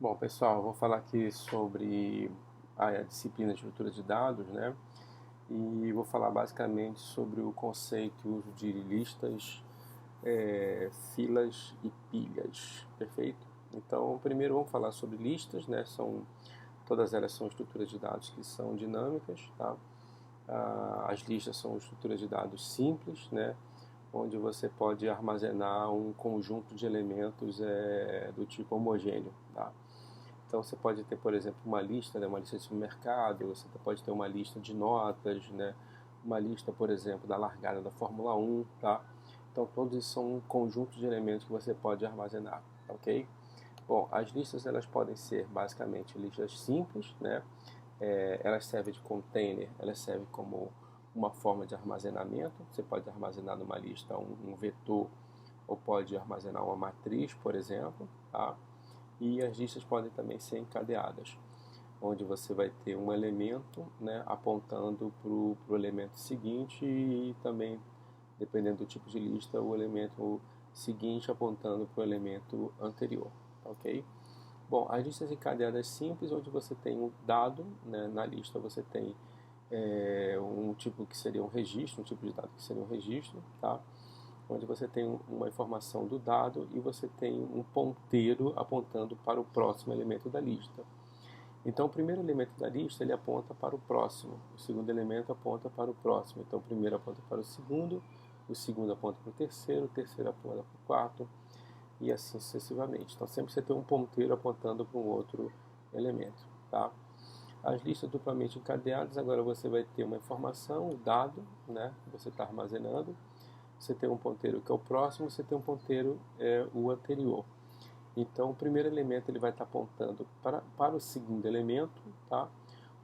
Bom, pessoal, eu vou falar aqui sobre a disciplina de estrutura de dados, né? E vou falar basicamente sobre o conceito e uso de listas, filas e pilhas, perfeito? Então, primeiro vamos falar sobre listas, né? Todas elas são estruturas de dados que são dinâmicas, tá? As listas são estruturas de dados simples, né? Onde você pode armazenar um conjunto de elementos do tipo homogêneo, tá? Então você pode ter, por exemplo, uma lista, né, uma lista de supermercado, você pode ter uma lista de notas, né, uma lista, por exemplo, da largada da Fórmula 1, tá? Então todos isso são um conjunto de elementos que você pode armazenar, ok? Bom, as listas elas podem ser basicamente listas simples, né? Elas servem de container, elas servem como uma forma de armazenamento. Você pode armazenar numa lista um vetor ou pode armazenar uma matriz, por exemplo, tá? E as listas podem também ser encadeadas, onde você vai ter um elemento, né, apontando para o elemento seguinte e também, dependendo do tipo de lista, o elemento seguinte apontando para o elemento anterior, ok? Bom, as listas encadeadas simples, onde você tem um dado, né, na lista você tem um tipo que seria um registro, um tipo de dado que seria um registro, tá? Onde você tem uma informação do dado e você tem um ponteiro apontando para o próximo elemento da lista. Então, o primeiro elemento da lista ele aponta para o próximo, o segundo elemento aponta para o próximo. Então, o primeiro aponta para o segundo aponta para o terceiro aponta para o quarto e assim sucessivamente. Então, sempre você tem um ponteiro apontando para um outro elemento, tá? As listas duplamente encadeadas, agora você vai ter uma informação, o dado, né, que você está armazenando. Você tem um ponteiro que é o próximo, você tem um ponteiro o anterior. Então, o primeiro elemento ele vai estar apontando para o segundo elemento, tá?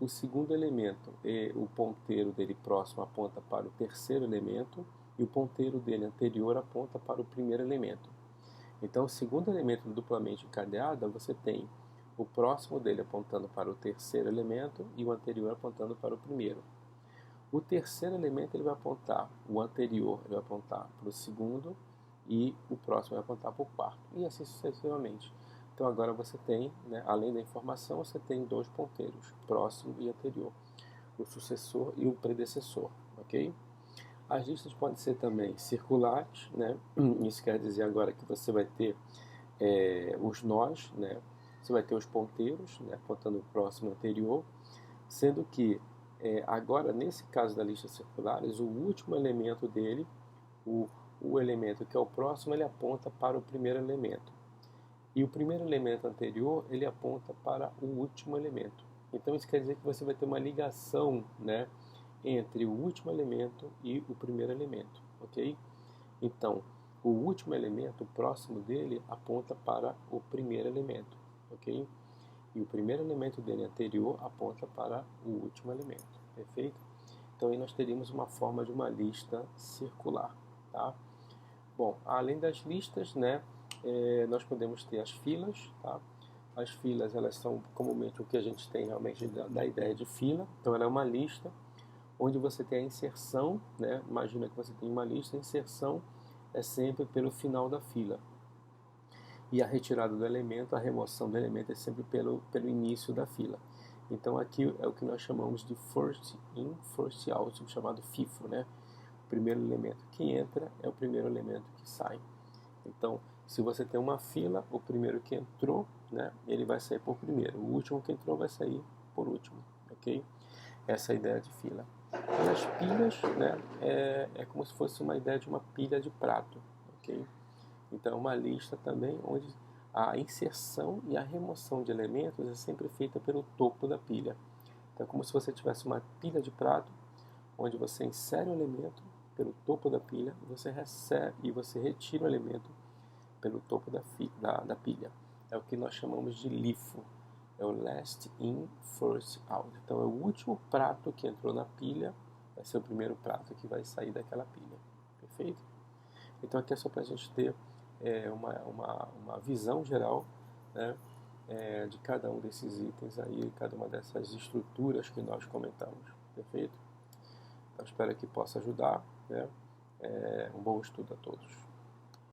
O segundo elemento, o ponteiro dele próximo aponta para o terceiro elemento e o ponteiro dele anterior aponta para o primeiro elemento. Então, o segundo elemento duplamente encadeado, você tem o próximo dele apontando para o terceiro elemento e o anterior apontando para o primeiro. O terceiro elemento ele vai apontar, o anterior ele vai apontar para o segundo e o próximo vai apontar para o quarto, e assim sucessivamente. Então agora você tem, né, além da informação, você tem dois ponteiros, próximo e anterior, o sucessor e o predecessor, ok? As listas podem ser também circulares, né? Isso quer dizer agora que você vai ter os nós, né? Você vai ter os ponteiros, né, apontando o próximo e anterior, sendo que agora, nesse caso da lista circulares, o último elemento dele, o, o elemento que é o próximo, ele aponta para o primeiro elemento. E o primeiro elemento anterior, ele aponta para o último elemento. Então isso quer dizer que você vai ter uma ligação, né, entre o último elemento e o primeiro elemento, ok? Então, o último elemento, o próximo dele, aponta para o primeiro elemento, ok? E o primeiro elemento dele anterior aponta para o último elemento, perfeito? Então aí nós teríamos uma forma de uma lista circular, tá? Bom, além das listas, né, nós podemos ter as filas, tá? As filas, elas são comumente o que a gente tem realmente da ideia de fila. Então ela é uma lista onde você tem a inserção, né? Imagina que você tem uma lista, a inserção é sempre pelo final da fila. E a retirada do elemento, a remoção do elemento é sempre pelo início da fila. Então aqui é o que nós chamamos de first in, first out, chamado FIFO, né? O primeiro elemento que entra é o primeiro elemento que sai. Então, se você tem uma fila, o primeiro que entrou, né, ele vai sair por primeiro. O último que entrou vai sair por último, ok? Essa é a ideia de fila. E as pilhas, né, é como se fosse uma ideia de uma pilha de prato, ok? Então, é uma lista também onde a inserção e a remoção de elementos é sempre feita pelo topo da pilha. Então, é como se você tivesse uma pilha de prato, onde você insere o elemento pelo topo da pilha e você recebe e você retira o elemento pelo topo da pilha. É o que nós chamamos de LIFO. É o last in, first out. Então, é o último prato que entrou na pilha, vai ser o primeiro prato que vai sair daquela pilha. Perfeito? Então aqui é só para a gente ter uma visão geral, né, de cada um desses itens aí, cada uma dessas estruturas que nós comentamos. Perfeito? Então espero que possa ajudar. Né? Um bom estudo a todos.